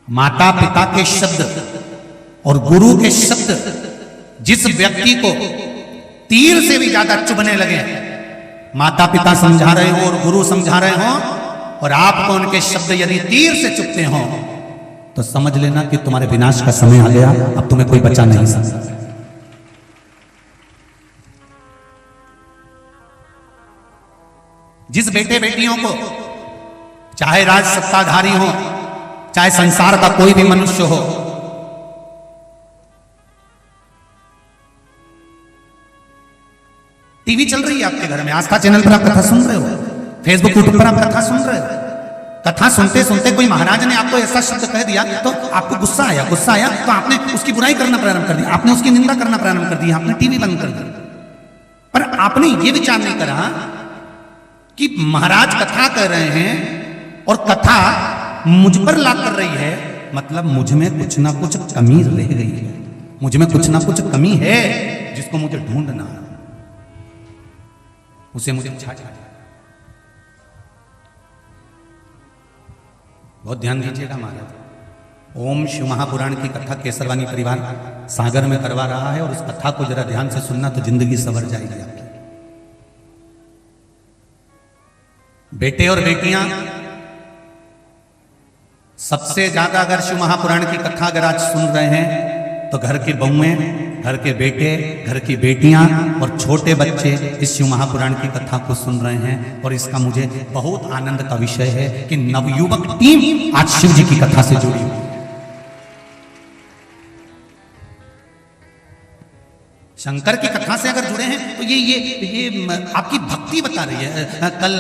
माता पिता के शब्द और गुरु के शब्द जिस व्यक्ति को तीर से भी ज्यादा चुभने लगे, माता पिता समझा रहे हो और गुरु समझा रहे हो और आपको उनके शब्द यदि तीर से चुभते हो तो समझ लेना कि तुम्हारे विनाश का समय आ गया, अब तुम्हें कोई बचा नहीं सकता। जिस बेटे बेटियों को चाहे राज सत्ताधारी हो, चाहे संसार का कोई भी मनुष्य हो, टीवी चल रही है आपके घर में, आस्था चैनल पर आप कथा सुन रहे हो, फेसबुक यूट्यूब पर आप कथा सुन रहे हो, कथा सुनते सुनते कोई महाराज ने आपको ऐसा शब्द कह दिया तो आपको गुस्सा आया तो आपने उसकी बुराई करना प्रारंभ कर दिया, आपने उसकी निंदा करना प्रारंभ कर दिया, आपने टीवी बंद कर दिया। पर आपने ये विचार नहीं करा कि महाराज कथा कह रहे हैं और कथा मुझ पर ला कर रही है, मतलब मुझ में कुछ ना कुछ कमी रह गई है, मुझ में कुछ ना कुछ कमी है जिसको मुझे ढूंढना है, उसे मुझे छाटा। बहुत ध्यान दीजिएगा महाराज। ओम शिव महापुराण की कथा केसरवानी परिवार सागर में करवा रहा है और उस कथा को जरा ध्यान से सुनना तो जिंदगी संवर जाएगी आपकी। बेटे और बेटियां सबसे ज्यादा अगर शिव महापुराण की कथा अगर आज सुन रहे हैं तो घर की बहुएं, घर के बेटे, घर की बेटियां और छोटे बच्चे इस शिव महापुराण की कथा को सुन रहे हैं और इसका मुझे बहुत आनंद का विषय है कि नवयुवक टीम आज शिव जी की कथा से जुड़ी हुई। शंकर की कथा से अगर जुड़े हैं तो ये आपकी भक्ति बता रही है। कल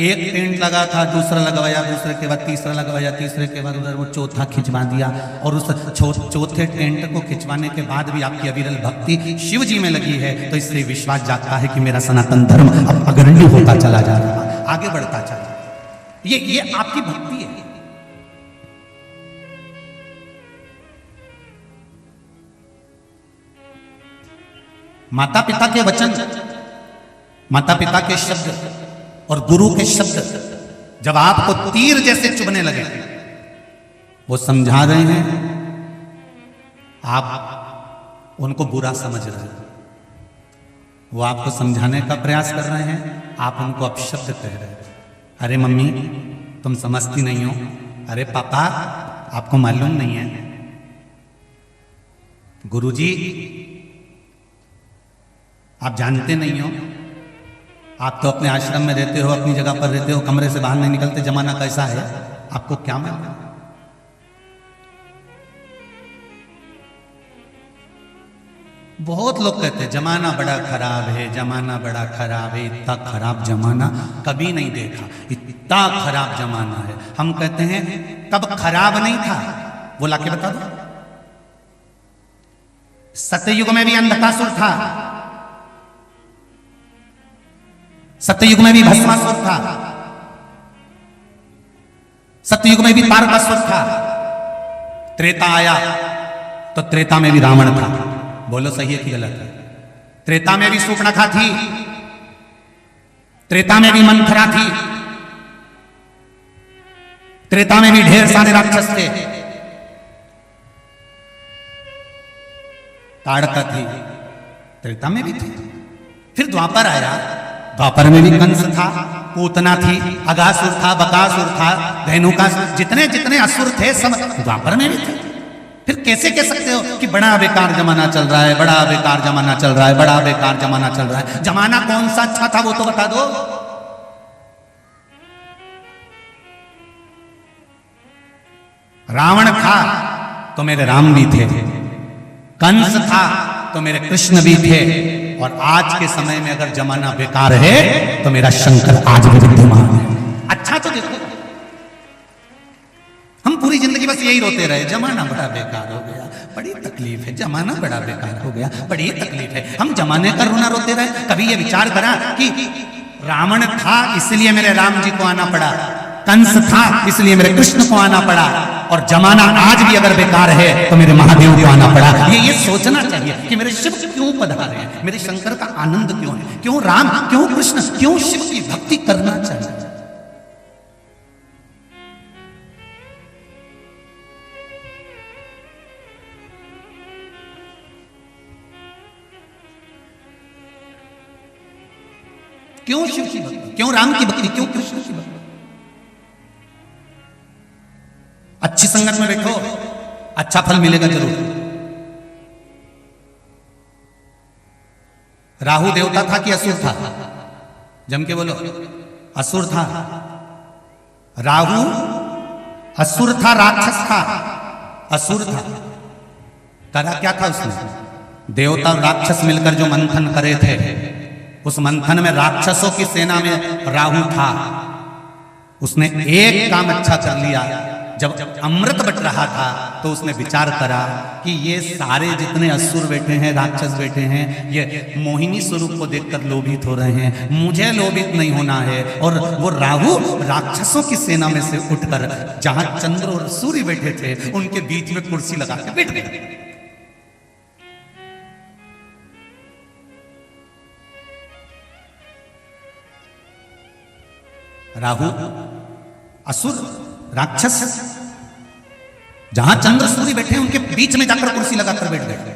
एक टेंट लगा था, दूसरा लगवाया, दूसरे के बाद तीसरा लगवाया, तीसरे के बाद उधर वो चौथा खिंचवा दिया और उस चौथे टेंट को खिंचवाने के बाद भी आपकी अविरल भक्ति शिव जी में लगी है तो इससे विश्वास जागता है कि मेरा सनातन धर्म अब अग्रणी होता चला जा रहा है, आगे बढ़ता चला जा रहा है। ये आपकी भक्ति है। माता पिता के वचन, माता पिता के शब्द और गुरु के शब्द जब आपको तीर जैसे चुभने लगे, वो समझा रहे हैं, आप उनको बुरा समझ रहे हैं, वो आपको समझाने का प्रयास कर रहे हैं, आप उनको अपशब्द कह रहे हैं। अरे मम्मी तुम समझती नहीं हो, अरे पापा आपको मालूम नहीं है, गुरुजी आप जानते नहीं हो, आप तो अपने आश्रम में रहते हो, अपनी जगह पर रहते हो, कमरे से बाहर नहीं निकलते, जमाना कैसा है आपको क्या मालूम। बहुत लोग कहते हैं जमाना बड़ा खराब है, जमाना बड़ा खराब है, इतना खराब जमाना कभी नहीं देखा, इतना खराब जमाना है। हम कहते हैं तब खराब नहीं था, वो लाके बता दो। सत्ययुग में भी अंधकासुर था, सत्ययुग में भी भस्मासुर था, सत्ययुग में भी तारकासुर था, त्रेता आया तो त्रेता में भी रावण था। बोलो सही है कि गलत है? त्रेता में भी सूर्पणखा थी, त्रेता में भी मंथरा थी, त्रेता में भी ढेर सारे राक्षस थे, ताड़का थी, त्रेता में भी थे। फिर द्वापर आया, द्वापर में भी कंस था, पूतना थी, अगासुर था, बकासुर था, धेनुकासुर, जितने जितने असुर थे सब द्वापर में भी थे। फिर कैसे कह सकते हो कि बड़ा बेकार जमाना चल रहा है, बड़ा बेकार जमाना चल रहा है, बड़ा बेकार जमाना चल रहा है? जमाना कौन सा अच्छा था वो तो बता दो। रावण था तो मेरे राम भी थे, कंस था तो मेरे कृष्ण भी थे, और आज के समय में अगर जमाना बेकार है तो मेरा शंकर आज भी विद्यमान है। अच्छा तो देखो, हम पूरी जिंदगी बस यही रोते रहे, जमाना बड़ा बेकार हो गया, बड़ी तकलीफ है, जमाना बड़ा बेकार हो गया, बड़ी तकलीफ है। हम जमाने का रोना रोते रहे, कभी ये विचार करा कि रावण था इसलिए मेरे राम जी को आना पड़ा, कंस था इसलिए मेरे कृष्ण को आना पड़ा, और जमाना आज भी अगर बेकार है तो मेरे महादेव को आना पड़ा। ये सोचना चाहिए कि मेरे शिव क्यों पधारे हैं, मेरे शंकर का आनंद क्यों है, क्यों राम, क्यों कृष्ण, क्यों शिव की भक्ति करना चाहिए। क्यों शिव की भक्ति, क्यों राम की भक्ति, क्यों कृष्ण की भक्ति? अच्छी संगत में बैठो, अच्छा फल मिलेगा जरूर। राहु देवता था कि असुर था? जम के बोलो। असुर था। राहु असुर था, राक्षस था, असुर था। करा क्या था उसने? देवता और राक्षस मिलकर जो मंथन करे थे, उस मंथन में राक्षसों की सेना में राहु था। उसने एक काम अच्छा कर लिया। जब अमृत बट रहा था तो उसने विचार करा कि ये सारे जितने असुर बैठे हैं, राक्षस बैठे हैं, ये मोहिनी स्वरूप को देखकर लोभित हो रहे हैं, मुझे लोभित नहीं होना है। और वो राहु राक्षसों की सेना में से उठकर जहां चंद्र और सूर्य बैठे थे उनके बीच में कुर्सी लगा के बैठ गए। राहु असुर राक्षस जहां चंद्र सूर्य बैठे उनके बीच में जाकर कुर्सी लगाकर बैठ गए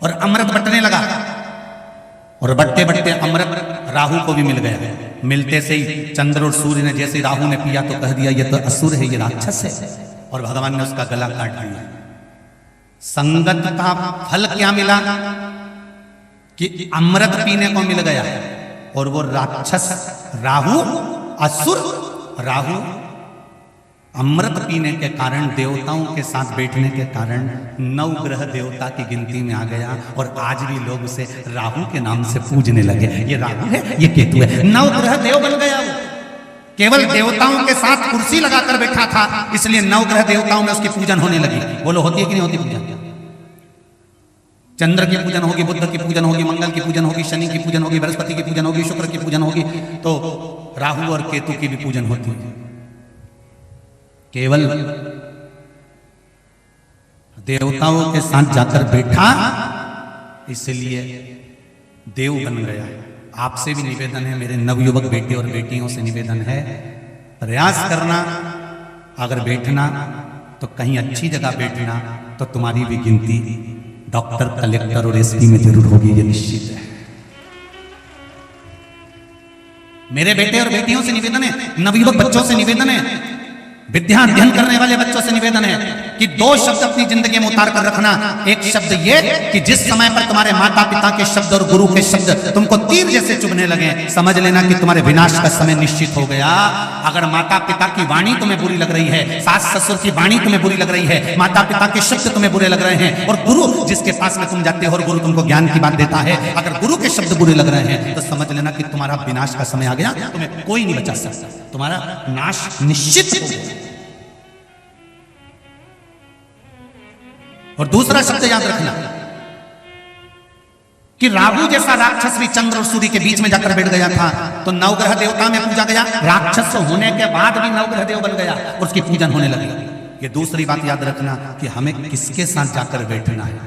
और अमृत बटने लगा। और बटते बटते अमृत राहु को भी मिल गया। मिलते से ही चंद्र और सूर्य ने जैसे राहु ने पिया तो कह दिया ये तो असुर है, ये राक्षस है, और भगवान ने उसका गला काट दिया। संगत का फल क्या मिला कि अमृत पीने को मिल गया। और वो राक्षस राहु, असुर राहु अमृत पीने के कारण, देवताओं के साथ बैठने के कारण 9 ग्रह देवता की गिनती में आ गया। और आज भी लोग उसे राहु के नाम से पूजने लगे। ये राहु है, ये केतु है। 9 ग्रह देव बन गया वो। केवल देवताओं के साथ कुर्सी लगाकर बैठा था, इसलिए 9 ग्रह देवताओं में उसकी पूजन होने लगी। बोलो होती है कि नहीं होती पूजन? चंद्र की पूजन होगी, बुद्ध की पूजन होगी, मंगल की पूजन होगी, शनि की पूजन होगी, बृहस्पति की पूजन होगी, शुक्र की पूजन होगी, तो राहु और केतु की भी पूजन होती है। केवल देवताओं के साथ जाकर बैठा इसलिए देव बन गया। आपसे भी निवेदन है, मेरे नवयुवक बेटे और बेटियों से निवेदन है, प्रयास करना, अगर बैठना तो कहीं अच्छी जगह बैठना, तो तुम्हारी भी गिनती डॉक्टर, कलेक्टर और एसपी में जरूर होगी, ये निश्चित है। मेरे बेटे और बेटियों से निवेदन है, नवयुवक बच्चों से निवेदन है, विद्या अध्ययन करने वाले बच्चों से निवेदन है कि 2 शब्द अपनी जिंदगी में उतार कर रखना। एक शब्द ये कि जिस समय पर तुम्हारे माता पिता के शब्द और गुरु के शब्द तुमको तीर जैसे चुभने लगे, समझ लेना कि तुम्हारे विनाश का समय निश्चित हो गया। अगर माता पिता की वाणी तुम्हें बुरी लग रही है, सास ससुर की वाणी तुम्हें बुरी लग रही है, माता पिता के शब्द तुम्हें बुरे लग रहे हैं, और गुरु जिसके पास में तुम जाते हो और गुरु तुमको ज्ञान की बात देता है, अगर गुरु के शब्द बुरे लग रहे हैं तो समझ लेना कि तुम्हारा विनाश का समय आ गया। तुम्हें कोई नहीं बचा सकता, तुम्हारा नाश निश्चित हो गया। और दूसरा शब्द याद रखना कि राहु जैसा राक्षस भी चंद्र और सूर्य के बीच में जाकर बैठ गया था, तो 9 ग्रह देवता में पूजा गया। राक्षस होने के बाद भी 9 ग्रह देव बन गया और उसकी पूजन होने लगी। ये दूसरी बात याद रखना कि हमें किसके साथ जाकर बैठना है,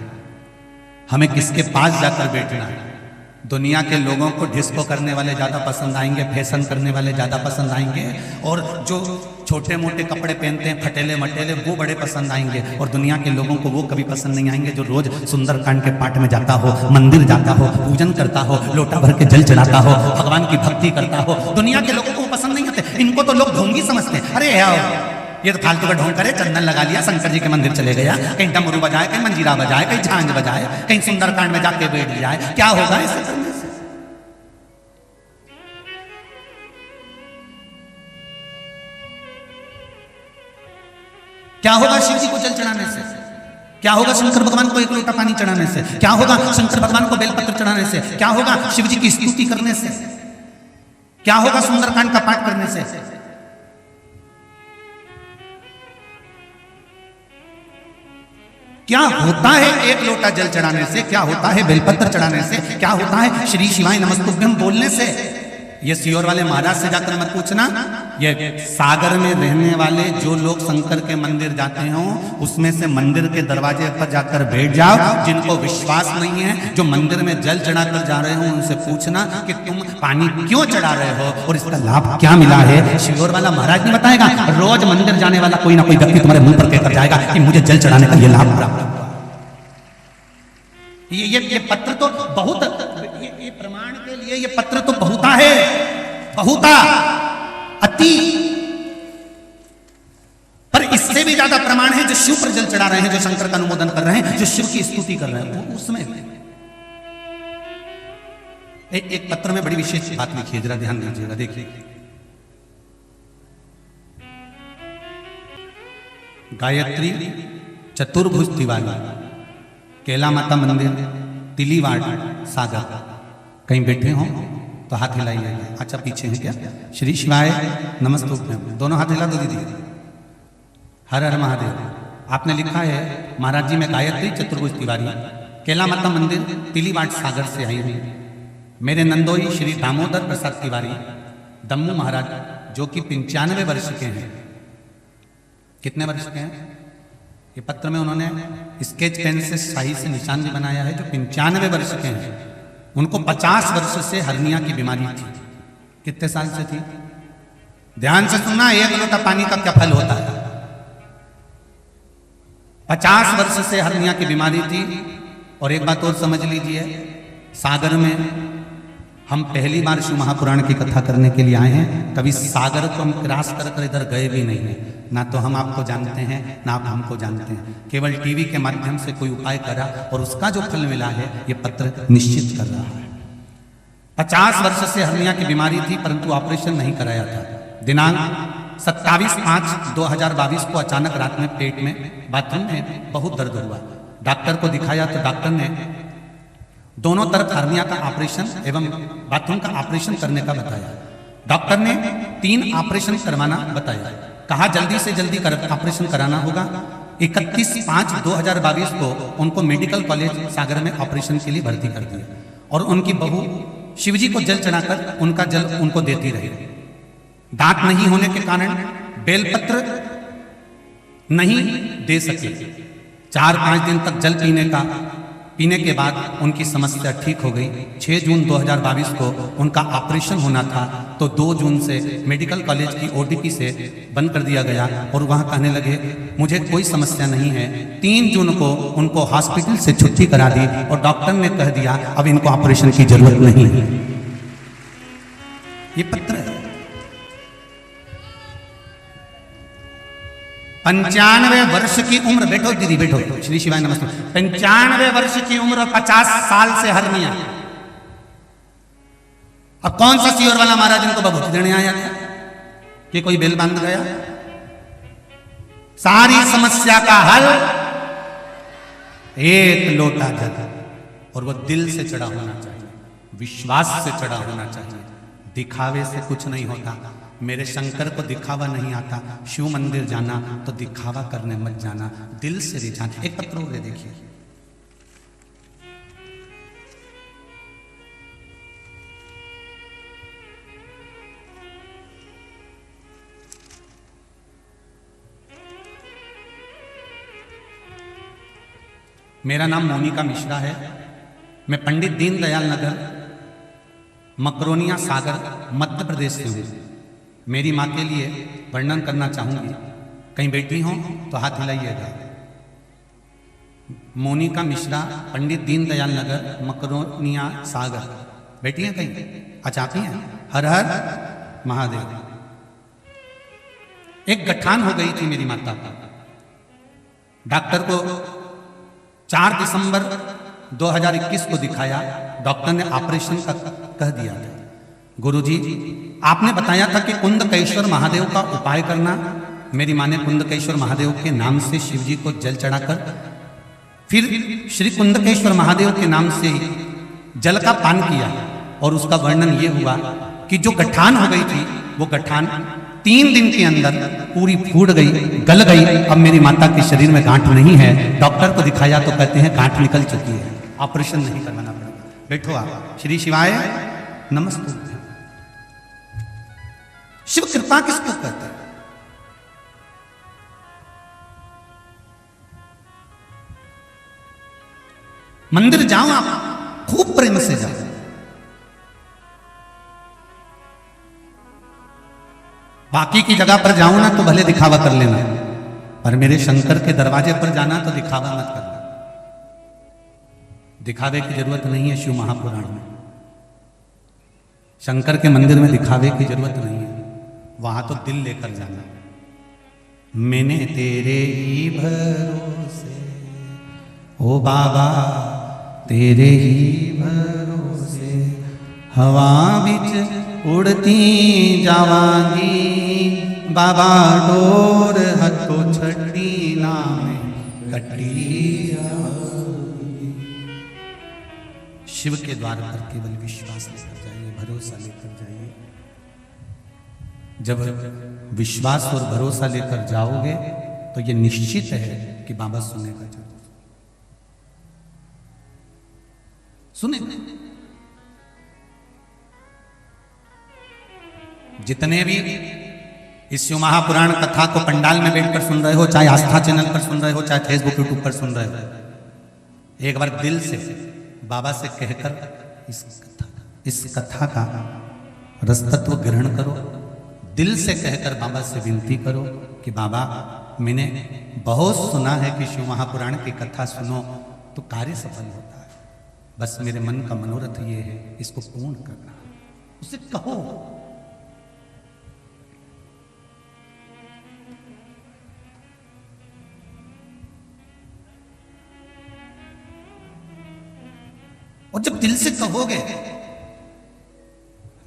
हमें किसके पास जाकर बैठना है। दुनिया के लोगों को डिस्को करने वाले ज्यादा पसंद आएंगे, फैशन करने वाले ज्यादा पसंद आएंगे, और जो छोटे मोटे कपड़े पहनते हैं फटेले मटेले वो बड़े पसंद आएंगे। और दुनिया के लोगों को वो कभी पसंद नहीं आएंगे जो रोज सुंदरकांड के पाठ में जाता हो, मंदिर जाता हो, पूजन करता हो, लोटा भर के जल चढ़ाता हो, भगवान की भक्ति करता हो। दुनिया के लोगों को वो पसंद नहीं आते। इनको तो लोग ढोंगी समझते हैं। अरे ये तो फालतू का ढोंग करे, चंदन लगा लिया, शंकर जी के मंदिर चले गया, कहीं डमरू बजाए, कहीं मंजीरा बजाए, कहीं झांझ बजाए, कहीं सुंदरकांड में जाके बैठ जाए। क्या होगा इससे करने से? क्या होगा शिव जी को जल चढ़ाने से? क्या होगा शंकर भगवान को 1 लोटा पानी चढ़ाने से? क्या होगा शंकर भगवान को बेलपत्र चढ़ाने से? क्या होगा शिव जी की स्तुति करने से? क्या होगा सुंदरकांड का पाठ करने से? क्या होता है 1 लोटा जल चढ़ाने से? क्या होता है बेलपत्र चढ़ाने से? क्या होता है श्री शिवाय नमस्तुभ्यम बोलने से? ये सियोर वाले महाराज से जाकर मत पूछना, ये सागर में रहने वाले जो लोग शंकर के मंदिर जाते हो उसमें से मंदिर के दरवाजे पर जाकर बैठ जाओ। जिनको विश्वास नहीं है, जो मंदिर में जल चढ़ाकर जा रहे हो, उनसे पूछना कि तुम पानी क्यों चढ़ा रहे हो और इसका लाभ क्या मिला है। सियोर वाला महाराज नहीं बताएगा, रोज मंदिर जाने वाला कोई ना कोई व्यक्ति तुम्हारे मुंह पर कहकर जाएगा कि मुझे जल चढ़ाने का ये लाभ प्राप्त हुआ। ये पत्र तो बहुत, ये प्रमाण के लिए ये पत्र तो बहुत है। बहुता, अति। पर इससे भी ज्यादा प्रमाण है जो शिव पर जल चढ़ा रहे हैं, जो शंकर का अनुमोदन कर रहे हैं, जो शिव की स्तुति कर रहे हैं, वो उसमें एक पत्र में बड़ी विशेष बात लिखी है, जरा ध्यान दीजिएगा, देखिए। गायत्री चतुर्भुज तिवारी, केला माता मंदिर, तिलीवाड़, सागर। कहीं बैठे हो तो हाथ हिलाइए। अच्छा पीछे है क्या? श्री शिवाय नमस्तुभ्यम, दोनों हाथ हिला दो दीदी। हर हर महादेव। आपने लिखा है महाराज जी मैं गायत्री चतुर्भुज तिवारी, केला माता मंदिर, तिलीवाड़, सागर से आई हूँ। मेरे नंदोई श्री दामोदर प्रसाद तिवारी दम्मू महाराज, जो कि 95 वर्ष के हैं। कितने वर्ष के हैं? ये पत्र में उन्होंने स्केच पेन से शाही से निशान भी बनाया है, जो 95 वर्ष के हैं। उनको 50 वर्ष से हर्निया की बीमारी थी। कितने साल से थी? ध्यान से सुनना, एक लोटा पानी का क्या फल होता है। 50 वर्ष से हर्निया की बीमारी थी। और एक बात और समझ लीजिए, सागर में हम पहली बार शिव महापुराण की कथा करने के लिए आए हैं। कभी सागर को हम क्रॉस कर इधर गए भी नहीं हैं। ना तो हम आपको जानते हैं, ना आप हमको जानते हैं। केवल टीवी के माध्यम से कोई उपाय करा और उसका जो फल मिला है, ये पत्र निश्चित कर रहा है। 50 वर्ष से हर्निया की बीमारी थी, परंतु ऑपरेशन नहीं कराया था। दिनांक 27/5/2022 को अचानक रात में पेट में, बाथरूम में बहुत दर्द हुआ। डॉक्टर को दिखाया तो डॉक्टर ने दोनों तरफ हर्निया का ऑपरेशन एवं बाथरूम का ऑपरेशन करने का बताया। डॉक्टर ने 3 ऑपरेशन करवाना बताया। कहा जल्दी से जल्दी ऑपरेशन कराना होगा। 31/5/2022 को उनको मेडिकल कॉलेज सागर में ऑपरेशन के लिए भर्ती कर दिया। और उनकी बहू शिवजी को जल चढ़ाकर उनका जल उनको देती रही। दांत नहीं होने के कारण बेलपत्र नहीं दे सके। 4-5 दिन तक जल पीने के बाद उनकी समस्या ठीक हो गई। 6 जून 2022 को उनका ऑपरेशन होना था, तो 2 जून से मेडिकल कॉलेज की ओटीपी से बंद कर दिया गया। और वहां कहने लगे मुझे कोई समस्या नहीं है। 3 जून को उनको हॉस्पिटल से छुट्टी करा दी और डॉक्टर ने कह दिया अब इनको ऑपरेशन की जरूरत नहीं है। ये पत्र है। 95 वर्ष की उम्र, बैठो दीदी बैठो, श्री शिवाय नमस्ते। 95 वर्ष की उम्र, 50 साल से हर्निया। अब कौन सा सियोर वाला महाराज इनको बबूती देने आया था कि कोई बेल बांध गया? सारी समस्या का हल एक लोटा जल, और वो दिल से चढ़ा होना चाहिए, विश्वास से चढ़ा होना चाहिए। दिखावे से कुछ नहीं होता। मेरे शंकर को दिखावा नहीं आता। शिव मंदिर जाना तो दिखावा करने मत जाना, दिल से रिझाना। एक पत्र हो गया, देखिए। मेरा नाम मोनिका मिश्रा है। मैं पंडित दीनदयाल नगर, मकरोनिया, सागर, मध्य प्रदेश से हूँ। मेरी माँ के लिए वर्णन करना चाहूंगी। कहीं बैठी हो तो हाथ हिलाइएगा। मोनिका मिश्रा, पंडित दीनदयाल नगर, मकरोनिया, सागर। बैठी हैं कहीं? अच्छा आती हैं। हर हर महादेव। एक गठान हो गई थी मेरी माता का। डॉक्टर को 4 दिसंबर 2021 को दिखाया। डॉक्टर ने ऑपरेशन का कह दिया था। गुरुजी आपने बताया था कि कुंदकेश्वर महादेव का उपाय करना। मेरी माँ ने कुंदकेश्वर महादेव के नाम से शिवजी को जल चढ़ाकर फिर श्री कुंदकेश्वर महादेव के नाम से जल का पान किया। और उसका वर्णन ये हुआ कि जो गठान हो गई थी, वो गठान 3 दिन के अंदर पूरी फूट गई, गल गई। अब मेरी माता के शरीर में गांठ नहीं है। डॉक्टर को दिखाया तो कहते हैं गांठ निकल चुकी है, ऑपरेशन नहीं करवाना पड़ेगा। बैठो आप। श्री शिवाय नमस्ते। शिव कृपा किसको कहते हैं? मंदिर जाओ आप, खूब प्रेम से जाओ। बाकी की जगह पर जाओ ना तो भले दिखावा कर लेना, पर मेरे शंकर के दरवाजे पर जाना तो दिखावा मत करना। दिखावे की जरूरत नहीं है शिव महापुराण में। शंकर के मंदिर में दिखावे की जरूरत नहीं है, वहां तो दिल लेकर जाना। मैंने तेरे ही भरोसे, ओ बाबा तेरे ही भरोसे, हवा बिच उड़ती जावांगी, बाबा डोर हथो छठी नाम कटी आवांगी। शिव के द्वार पर केवल विश्वास लेकर जाइए, भरोसा लेकर जाइए। जब विश्वास और भरोसा लेकर जाओगे तो ये निश्चित है कि बाबा सुनेगा, जरूर सुनेगा। जितने भी इस शिव महापुराण कथा को पंडाल में बैठकर सुन रहे हो, चाहे आस्था चैनल पर सुन रहे हो, चाहे फेसबुक यूट्यूब पर सुन रहे हो, एक बार दिल से बाबा से कहकर इस कथा का रसतत्व ग्रहण करो। दिल से कहकर बाबा से विनती करो कि बाबा मैंने बहुत सुना है कि शिव महापुराण की कथा सुनो तो कार्य सफल होता है, बस मेरे मन का मनोरथ ये है, इसको पूर्ण करना। उसे कहो, और जब दिल से कहोगे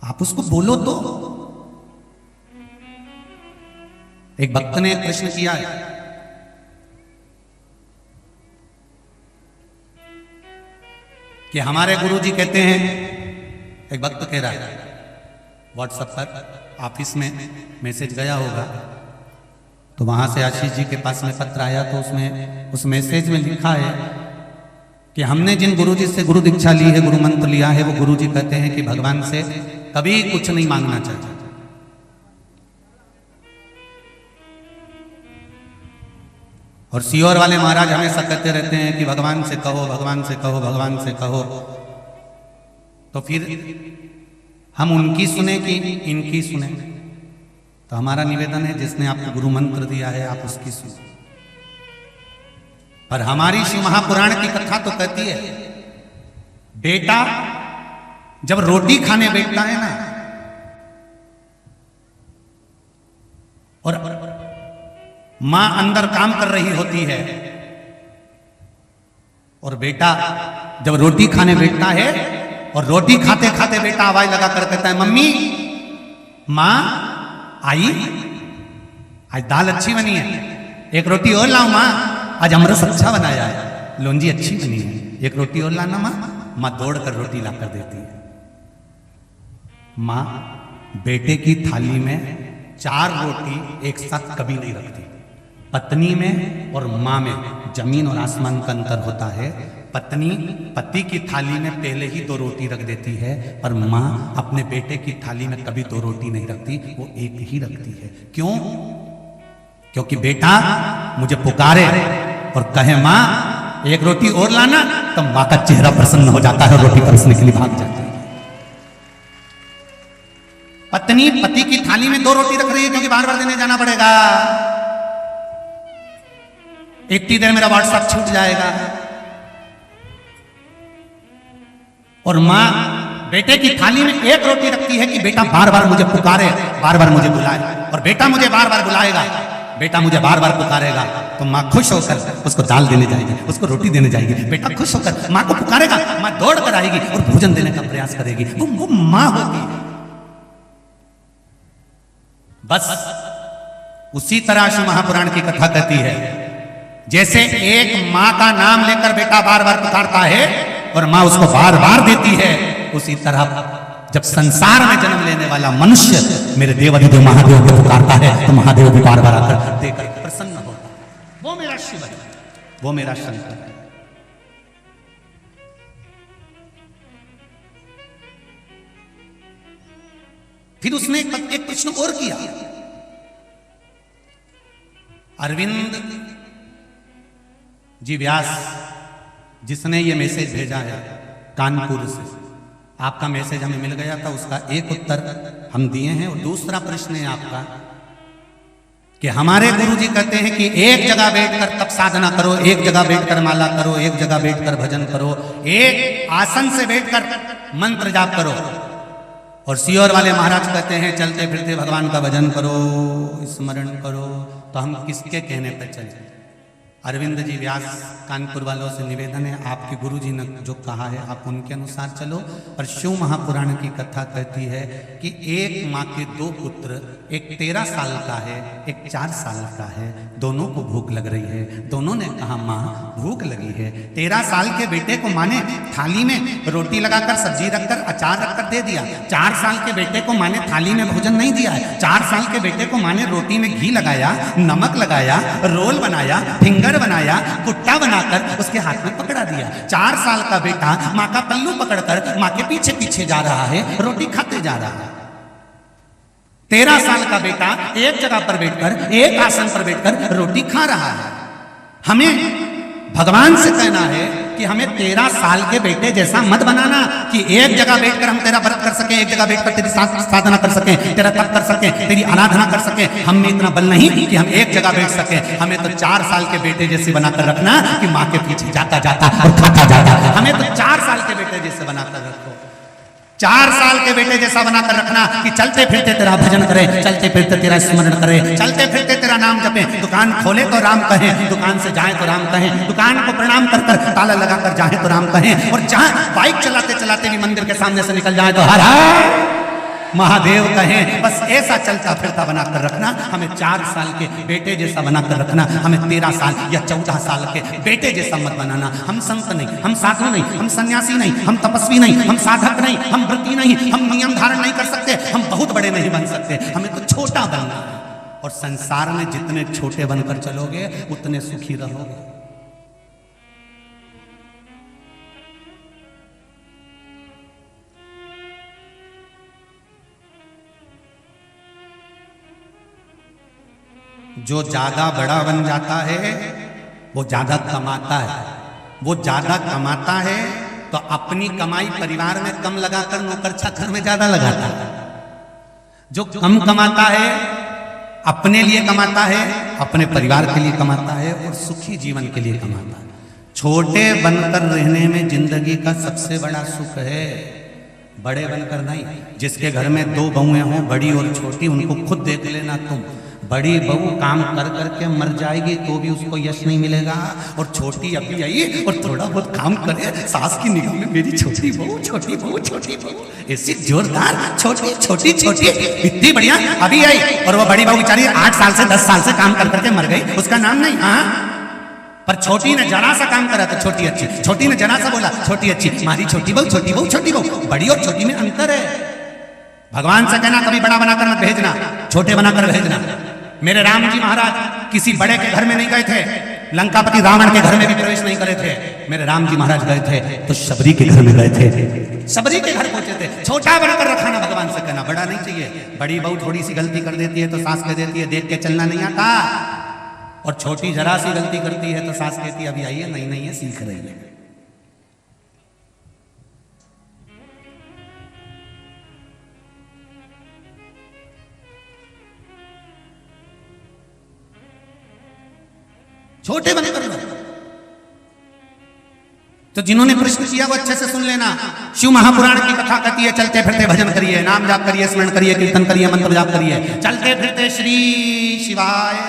आप उसको बोलो तो। एक भक्त ने प्रश्न किया है कि हमारे गुरुजी कहते हैं, एक भक्त कह रहा है व्हाट्सएप पर, ऑफिस में मैसेज गया होगा तो वहां से आशीष जी के पास में पत्र आया, तो उसमें उस मैसेज में लिखा है कि हमने जिन गुरुजी से गुरु दीक्षा ली है, गुरु मंत्र लिया है, वो गुरुजी कहते हैं कि भगवान से कभी कुछ नहीं मांगना चाहिए। और सीहोर वाले महाराज हमेशा कहते रहते हैं कि भगवान से कहो, भगवान से कहो, भगवान से कहो। तो फिर हम उनकी सुने कि इनकी सुने? तो हमारा निवेदन है जिसने आपको गुरु मंत्र दिया है आप उसकी सुने। पर हमारी शिव महापुराण की कथा तो कहती है बेटा जब रोटी खाने बैठता है ना, और मां अंदर काम कर रही होती है, और बेटा जब रोटी खाने बैठता है और रोटी खाते खाते बेटा आवाज लगा कर कहता है मम्मी, मां आई, आज दाल अच्छी बनी है, एक रोटी और लाऊं मां, आज अमरस अच्छा बनाया है, लौंजी अच्छी बनी है, एक रोटी और लाना मां। मां दौड़ कर रोटी ला कर देती है। मां बेटे की थाली में 4 रोटी एक साथ कभी नहीं रखती। पत्नी में और मां में जमीन और आसमान का अंतर होता है। पत्नी पति की थाली में पहले ही 2 रोटी रख देती है, पर मां अपने बेटे की थाली में कभी 2 रोटी नहीं रखती, वो एक ही रखती है। क्यों? क्योंकि बेटा मुझे पुकारे और कहे मां एक रोटी और लाना, तो मां का चेहरा प्रसन्न हो जाता है, रोटी परसने के लिए भाग जाती है। पत्नी पति की थाली में 2 रोटी रख रही है क्योंकि बार बार देने जाना पड़ेगा, इतनी देर मेरा व्हाट्सएप छूट जाएगा। और मां बेटे की थाली में 1 रोटी रखती है कि बेटा बार बार मुझे पुकारे, बार बार मुझे बुलाए, और बेटा मुझे बार बार बुलाएगा, बेटा मुझे बार बार पुकारेगा, तो मां खुश होकर उसको दाल देने जाएगी, उसको रोटी देने जाएगी। बेटा खुश होकर मां को पुकारेगा, मां दौड़ कर आएगी और भोजन देने का प्रयास करेगी। वो मां होती है। बस उसी तरह शिव महापुराण की कथा कहती है, जैसे एक मां का नाम लेकर बेटा बार बार पुकारता है और मां उसको बार बार देती है, उसी तरह जब संसार में जन्म लेने वाला मनुष्य मेरे देवाधिदेव महादेव को पुकारता है तो महादेव भी बार बार आकर देकर प्रसन्न होता है। वो मेरा शिव है, वो मेरा शंकर है। फिर उसने एक प्रश्न और किया। अरविंद जी व्यास जिसने ये मैसेज भेजा है कानपुर से, आपका मैसेज हमें मिल गया था, उसका एक उत्तर हम दिए हैं। और दूसरा प्रश्न है आपका कि हमारे गुरुजी कहते हैं कि एक जगह बैठकर तप साधना करो, एक जगह बैठकर माला करो, एक जगह बैठकर भजन करो, एक आसन से बैठकर मंत्र जाप करो। और सीहोर वाले महाराज कहते हैं चलते फिरते भगवान का भजन करो, स्मरण करो। तो हम किसके कहने पर चले? अरविंद जी व्यास कानपुर वालों से निवेदन है, आपके गुरु जी ने जो कहा है आप उनके अनुसार चलो। और शिव महापुराण की कथा कहती है कि एक माँ के दो पुत्र, एक 13 साल का है, एक 4 साल का है, दोनों को भूख लग रही है। दोनों ने कहा माँ भूख लगी है। 13 साल के बेटे को माँ ने थाली में रोटी लगाकर, सब्जी रखकर, अचार रखकर दे दिया। 4 साल के बेटे को माँ ने थाली में भोजन नहीं दिया है। 4 साल के बेटे को माँ ने रोटी में घी लगाया, नमक लगाया, रोल बनाया, फिंगर बनाया, गुट्टा बनाकर उसके हाथ में पकड़ा दिया। 4 साल का बेटा माँ का पल्लू पकड़कर माँ के पीछे पीछे जा रहा है, रोटी खाते जा रहा है। 13 साल का बेटा एक जगह पर बैठकर, एक आसन पर बैठकर रोटी खा रहा है। हमें भगवान से कहना है कि हमें 13 साल के बेटे जैसा मत बनाना कि एक जगह बैठकर हम तेरा व्रत कर सकें, एक जगह बैठकर तेरी साधना कर सकें, तेरा तप कर सकें, तेरी आराधना कर सकें। हम में इतना बल नहीं कि हम एक जगह बैठ सकें। हमें तो 4 साल के बेटे जैसे बनाकर रखना कि माँ के पीछे जाता जाता और खाता जाता। हमें तो 4 साल के बेटे जैसे बनाकर रखो, 4 साल के बेटे जैसा बनाकर रखना कि चलते फिरते तेरा भजन करे, चलते फिरते तेरा स्मरण करे, चलते फिरते तेरा नाम जपे। दुकान खोले तो राम कहें, दुकान से जाए तो राम कहें, दुकान को प्रणाम कर कर ताला लगाकर जाए तो राम कहें, और जहां बाइक चलाते चलाते भी मंदिर के सामने से निकल जाए तो हर हर महादेव कहें। बस ऐसा चलता फिरता बनाकर रखना। हमें 4 साल के बेटे जैसा बनाकर रखना, हमें 13 साल या 14 साल के बेटे जैसा मत बनाना। हम संत नहीं, हम साधु नहीं, हम सन्यासी नहीं, हम तपस्वी नहीं, हम साधक नहीं, हम व्रती नहीं, हम नियम धारण नहीं कर सकते, हम बहुत बड़े नहीं बन सकते। हमें तो छोटा बनना है। और संसार में जितने छोटे बनकर चलोगे उतने सुखी रहोगे। जो ज्यादा बड़ा बन जाता है वो ज्यादा कमाता है। वो ज्यादा कमाता है तो अपनी कमाई परिवार में कम लगाकर नौकर चाकर में ज्यादा लगाता है। जो कम कमाता है अपने लिए कमाता है, अपने परिवार के लिए कमाता है और सुखी जीवन के लिए कमाता है। छोटे बनकर रहने में जिंदगी का सबसे बड़ा सुख है, बड़े बनकर नहीं। जिसके घर में 2 बहुएं हों, बड़ी और छोटी, उनको खुद देख लेना तुम। बड़ी बहू काम कर करके मर जाएगी तो भी उसको यश नहीं मिलेगा, और छोटी अभी आई और थोड़ा बहुत काम करे, सास की निगाह में मेरी छोटी बहू, छोटी बहू, छोटी बहू, ऐसी जोरदार छोटी छोटी छोटी इतनी बढ़िया अभी आई, और वो बड़ी बहू बेचारी 8 साल से 10 साल से काम कर करके मर गई, उसका नाम नहीं। हाँ, पर छोटी ने जरा सा काम करा तो छोटी अच्छी, छोटी ने जरा सा बोला छोटी अच्छी, हमारी छोटी बहू, छोटी बहू, छोटी बहू। बड़ी और छोटी में अंतर है। भगवान से कहना कभी बड़ा बनाकर मत भेजना, छोटे बनाकर भेजना। मेरे राम जी महाराज किसी बड़े के घर में नहीं गए थे, लंकापति रावण के घर में भी प्रवेश नहीं करे थे। मेरे राम जी महाराज गए थे तो शबरी के घर में गए थे, शबरी के घर पहुंचे थे। छोटा बनकर रखाना, भगवान से कहना बड़ा नहीं चाहिए। बड़ी बहू थोड़ी सी गलती कर देती है तो सास कह देती है देख के चलना नहीं आता, और छोटी जरा सी गलती करती है तो सास कहती है अभी आई है, नहीं है, सीख रही है। छोटे बनकर रहो। तो जिन्होंने प्रश्न किया वो अच्छे से सुन लेना। शिव महापुराण की कथा कहती है चलते फिरते भजन करिए, नाम जाप करिए, स्मरण करिए, कीर्तन करिए, मंत्र जाप करिए। चलते फिरते श्री शिवाय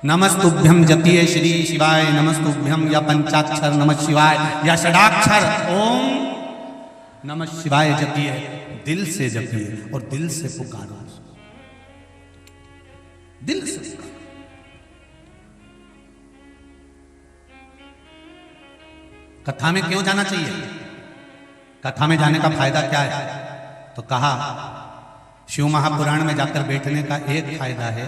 नमस्तुभ्यम जपिए, श्री शिवाय नमस्तुभ्यम, या पंचाक्षर नमः शिवाय या षडाक्षर ओम नमः शिवाय जपिए। दिल से जपिए और दिल से पुकारो, दिल से पुकारो। कथा में क्यों जाना चाहिए? कथा में जाने का फायदा क्या है? तो कहा शिव महापुराण में जाकर बैठने का एक फायदा है,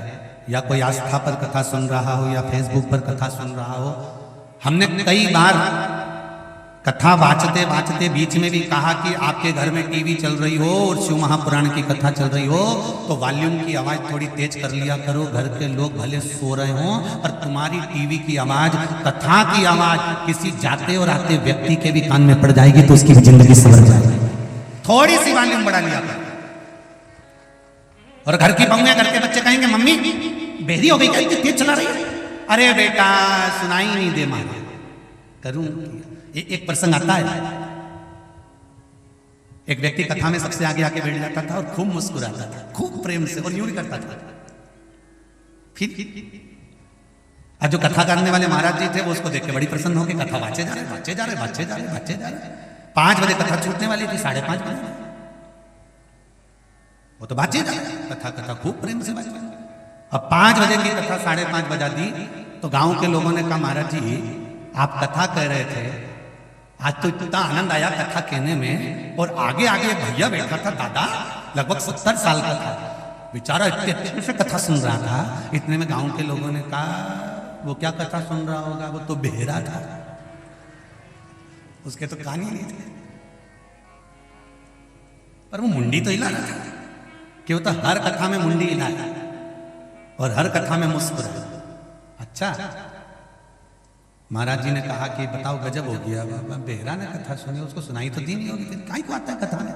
या कोई आस्था पर कथा सुन रहा हो या फेसबुक पर कथा सुन रहा हो। हमने कई बार कथा वाचते वाचते बीच में भी कहा कि आपके घर में टीवी चल रही हो और शिव महापुराण की कथा चल रही हो तो वॉल्यूम की आवाज थोड़ी तेज कर लिया करो। घर के लोग भले सो रहे हों पर तुम्हारी टीवी की आवाज, कथा की आवाज किसी जाते और आते व्यक्ति के भी कान में पड़ जाएगी तो उसकी जिंदगी संवर जाएगी। थोड़ी सी वॉल्यूम बढ़ा लिया करो। और घर की बहुएं, घर के बच्चे कहेंगे मम्मी बेरी हो गई क्या, इतनी तेज चला रही है? अरे बेटा सुनाई नहीं दे मारा करूं। एक प्रसंग आता है, एक व्यक्ति कथा में सबसे आगे आके बैठ जाता था और खूब मुस्कुराता था, खूब प्रेम से, और यूं ही करता था। फिर जो कथा करने वाले महाराज जी थे वो उसको देख के बड़ी प्रसन्न होकर कथा बाचे जा रहे। 5 बजे कथा छूटने वाली थी, 5:30 बजे वो तो बाचे जा रहे, कथा खूब प्रेम से बाचे। अब 5 बजे की कथा 5:30 बजा दी तो गांव के लोगों ने कहा, महाराज जी आप कथा कह रहे थे, आज तो इतना आनंद आया कथा कहने में, और आगे आगे एक भैया बैठा था, दादा लगभग 70 साल का था, बेचारा इतने अच्छे से कथा सुन रहा था। इतने में गांव के लोगों ने कहा, वो क्या कथा सुन रहा होगा, वो तो बेहरा था, उसके तो कान ही नहीं थे, पर वो मुंडी तो हिला रहा था कि वो तो हर कथा में मुंडी हिलाया और हर कथा में मुस्कुराया। अच्छा, महाराज जी ने कहा कि बताओ गजब हो गया, बेहरा ने कथा सुनी, उसको सुनाई तो दी नहीं होगी, काहे को आता है कथा में,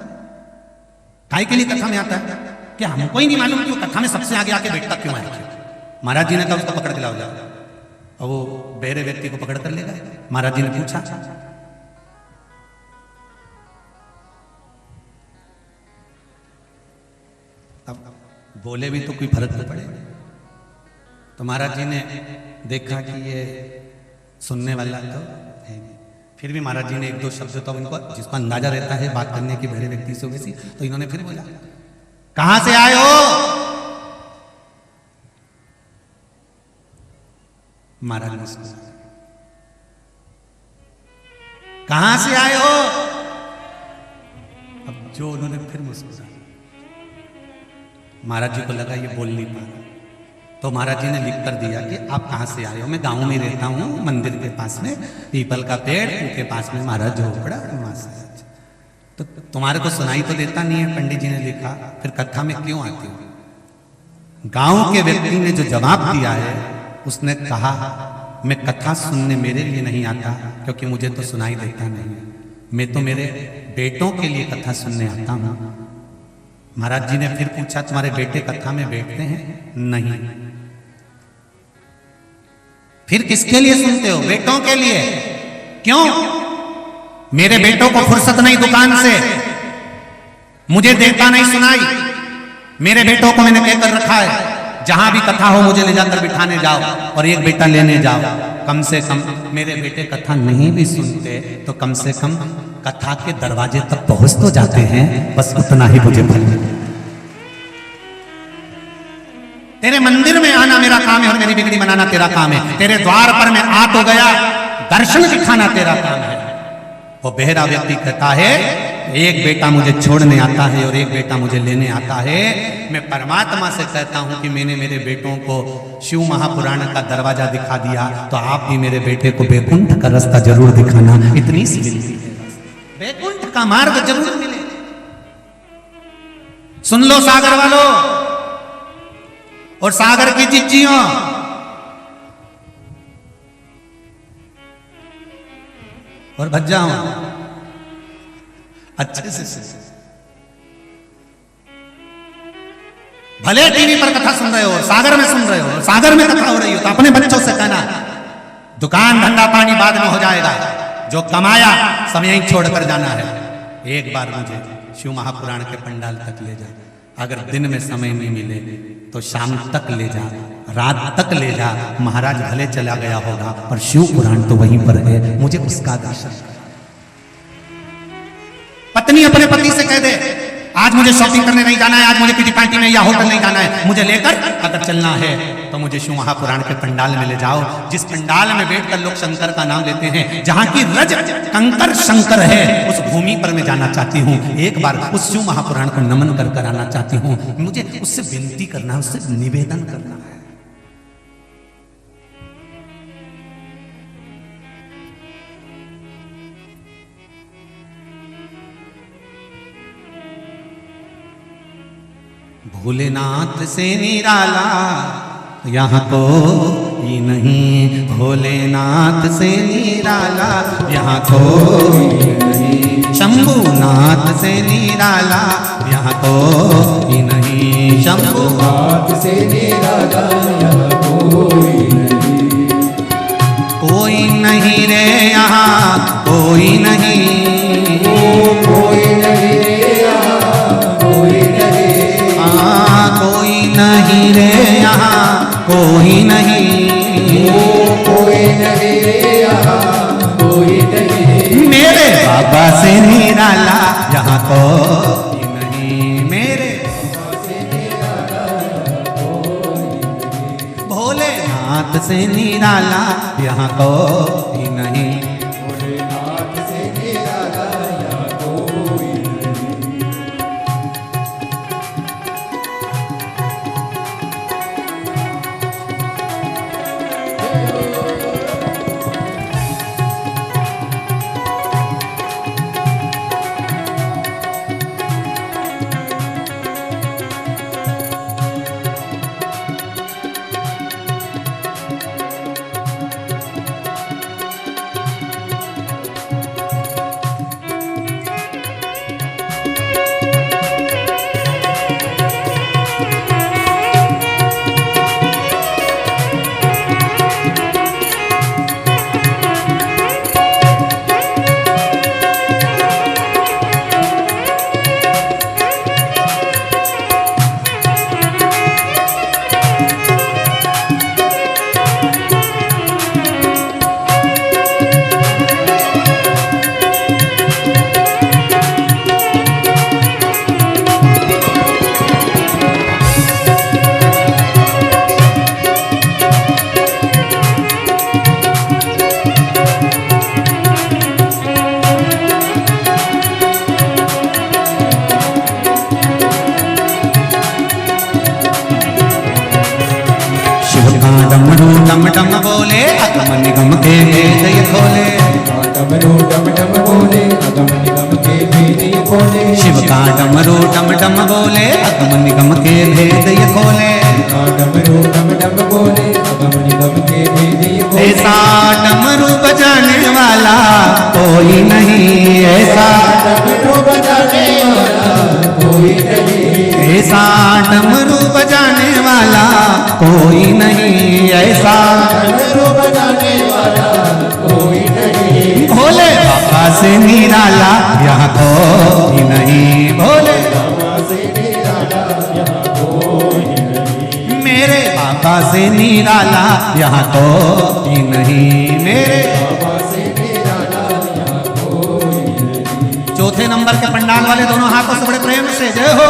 काहे के लिए कथा में आता है, क्या हमको ही नहीं मालूम कि वो कथा में सबसे आगे आके बैठता क्यों है। महाराज जी ने कहा उसको पकड़ के लाओ जाओ, और वो बहरे व्यक्ति को पकड़ कर ले गए। महाराज जी ने पूछा, अब बोले भी तो कोई फर्क नहीं पड़े। तो महाराज जी ने देखा कि ये सुनने वाला तो है नहीं, फिर भी महाराज जी ने 1-2 शब्द तो इनको, जिसको अंदाजा रहता है बात करने की बहरे व्यक्ति से वैसी, तो इन्होंने फिर बोला, कहां से आए हो? महाराज ने कहां से आए हो? अब जो उन्होंने फिर मुस्कुराया, महाराज जी को लगा ये बोल नहीं पा रहा, तो महाराज जी ने लिख कर दिया कि आप कहां से आए हो? मैं गांव में रहता हूं, मंदिर के पास में पीपल का पेड़, उनके पास में महाराज झोपड़ा, वहां से। तो तुम्हारे को सुनाई तो देता नहीं है, पंडित जी ने लिखा, फिर कथा में क्यों आते हो? गांव के व्यक्ति ने जो जवाब दिया है, उसने कहा मैं कथा सुनने मेरे लिए नहीं आता, क्योंकि मुझे तो सुनाई देता नहीं, मैं तो मेरे बेटों के लिए कथा सुनने आता हूं। महाराज जी ने फिर पूछा, तुम्हारे बेटे कथा में बैठते हैं? नहीं। फिर किसके लिए सुनते हो? बेटों के लिए। क्यों? मेरे बेटों को फुर्सत नहीं दुकान से, मुझे देता नहीं सुनाई, मेरे बेटों को मैंने कहकर रखा है जहां भी कथा हो मुझे ले जाकर बिठाने जाओ और एक बेटा लेने जाओ। कम से कम मेरे बेटे कथा नहीं भी सुनते तो कम से कम कथा के दरवाजे तक पहुंच तो जाते हैं, बस उतना ही मुझे फल। तेरे मंदिर में आना मेरा काम है और मेरी बिगड़ी बनाना तेरा काम है, तेरे द्वार पर मैं आ तो गया, दर्शन दिखाना तेरा काम है। वो बहरा व्यक्ति कहता है, एक बेटा मुझे छोड़ने आता है और एक बेटा मुझे लेने आता है। मैं परमात्मा से कहता हूं कि मैंने मेरे बेटों को शिव महापुराण का दरवाजा दिखा दिया, तो आप भी मेरे बेटे को बैकुंठ का रास्ता जरूर दिखाना, इतनी सी विनती है, बैकुंठ का मार्ग जरूर मिले। सुन लो सागर वालों और सागर की जिज्जियों, और भज जाओ अच्छे से। भले टीवी पर कथा सुन रहे हो, सागर में सुन रहे हो, सागर में कथा हो रही हो, तो अपने बच्चों से कहना दुकान धंधा पानी बाद में हो जाएगा, जो कमाया सब यहीं छोड़कर जाना है। एक बार मुझे शिव महापुराण के पंडाल तक ले जा, अगर दिन में समय नहीं मिले तो शाम तक ले जा, रात तक ले जा। महाराज भले चला गया होगा पर शिव पुराण तो वहीं पर है, मुझे उसका दर्शन। पत्नी अपने पति से कह दे, आज मुझे शॉपिंग करने नहीं जाना है, आज मुझे किसी पार्टी में या होटल नहीं जाना है, मुझे लेकर अगर चलना है तो मुझे शिव महापुराण के पंडाल में ले जाओ, जिस पंडाल में बैठकर लोग शंकर का नाम लेते हैं, जहां की रज कंकर शंकर है, उस भूमि पर मैं जाना चाहती हूँ। एक बार उस शिव महापुराण को नमन कर कर आना चाहती हूँ, मुझे उससे विनती करना है, उससे निवेदन करना है। भोलेनाथ से निराला यहाँ कोई नहीं, भोलेनाथ से निराला यहाँ कोई नहीं, शंभुनाथ से निराला यहाँ कोई नहीं, शंभुनाथ से निराला यहाँ कोई नहीं, कोई नहीं रे यहाँ कोई नहीं, कोई नहीं रे कोई नहीं, कोई नहीं यहाँ कोई नहीं। मेरे बाबा से निराला यहाँ कोई नहीं, मेरे भोलेनाथ से निराला यहाँ कोई नहीं। भोलेनाथ से निराला यहाँ कोई नहीं। डमरू डम डम बोले अगम निगम के भेद ये खोले, डमरू डम डम बोले अगम निगम के भेद ये खोले। शिव का डमरू डम डम बोले अगम निगम के भेद ये खोले। डमरू डम डम बोले अगम निगम के भेद ये खोले। ऐसा डमरू बजाने वाला कोई नहीं, ऐसा डमरू बजाने वाला कोई नहीं। ऐसा डमरू बजाने वाला कोई नहीं, ऐसा डमरू बजाने वाला कोई नहीं। भोले बाबा से निराला यहाँ कोई नहीं, भोले बाबा से निराला यहाँ कोई नहीं। मेरे बाबा से निराला यहाँ कोई नहीं, मेरे बाबा से निराला यहाँ कोई नहीं। चौथे नंबर के पंडाल वाले दोनों हाथों से बड़े प्रेम से जय हो।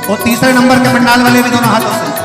और तीसरे नंबर के पंडाल वाले भी दोनों हाथों से